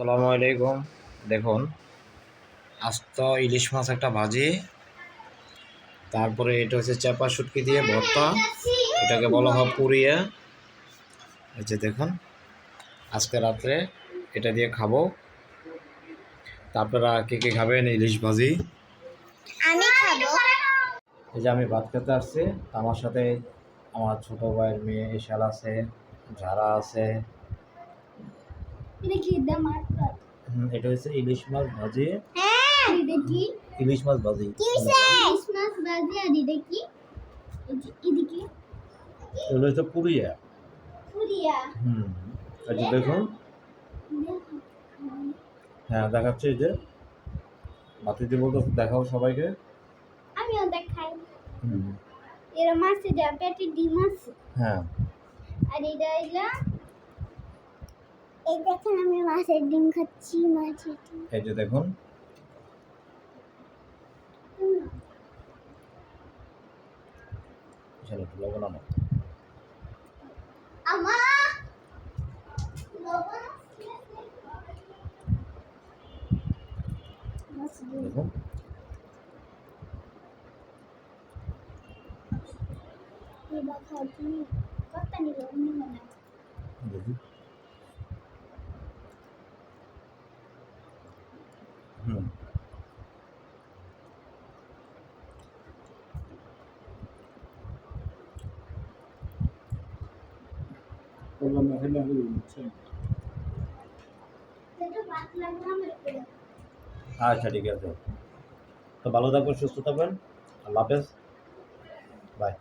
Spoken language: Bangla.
আসসালামু আলাইকুম। দেখুন, আস্ত ইলিশ মাছ একটা ভাজি, তারপরে এটা হচ্ছে চাপা শুটকি দিয়ে ভর্তা, এটাকে বলা হয় পুরিয়া। এই যে দেখুন, আজকে রাত্রে এটা দিয়ে খাবো। তা আপনারা কে কে খাবেন ইলিশ ভাজি? আমি খাবো। এই যে আমি ভাত খেতে আসছি, আমার সাথে আমার ছোট ভাইয়ের মেয়ে এশাল আছে, ঝারা আছে। এটা হচ্ছে ইলিশ মাছ ভাজি। ইলিশ মাছ ভাজি। এগুলো হচ্ছে পুরিয়া। এই যে দেখুন, হ্যাঁ দেখাচ্ছে। এই যে বাতিতে বলতে দেখাও সবাইকে। আমিও দেখাই। এরা মাছে যা পেটে ডিম আছে। হ্যাঁ, আর এটা এই দেখেন আমি মাছের ডিম খাচ্ছি। মাছের ডিম এই যে দেখুন, একটু লবণ আনো। আমা লবণ দেখুন, এবার খাচ্ছি। কত নিলো নিলো না। দেখুন। হুম, সেটা ভাত লাগবে আমার করে। আচ্ছা ঠিক আছে। তো ভালো থাকবেন, সুস্থ থাকবেন। আল্লাহ হাফেজ, বাই।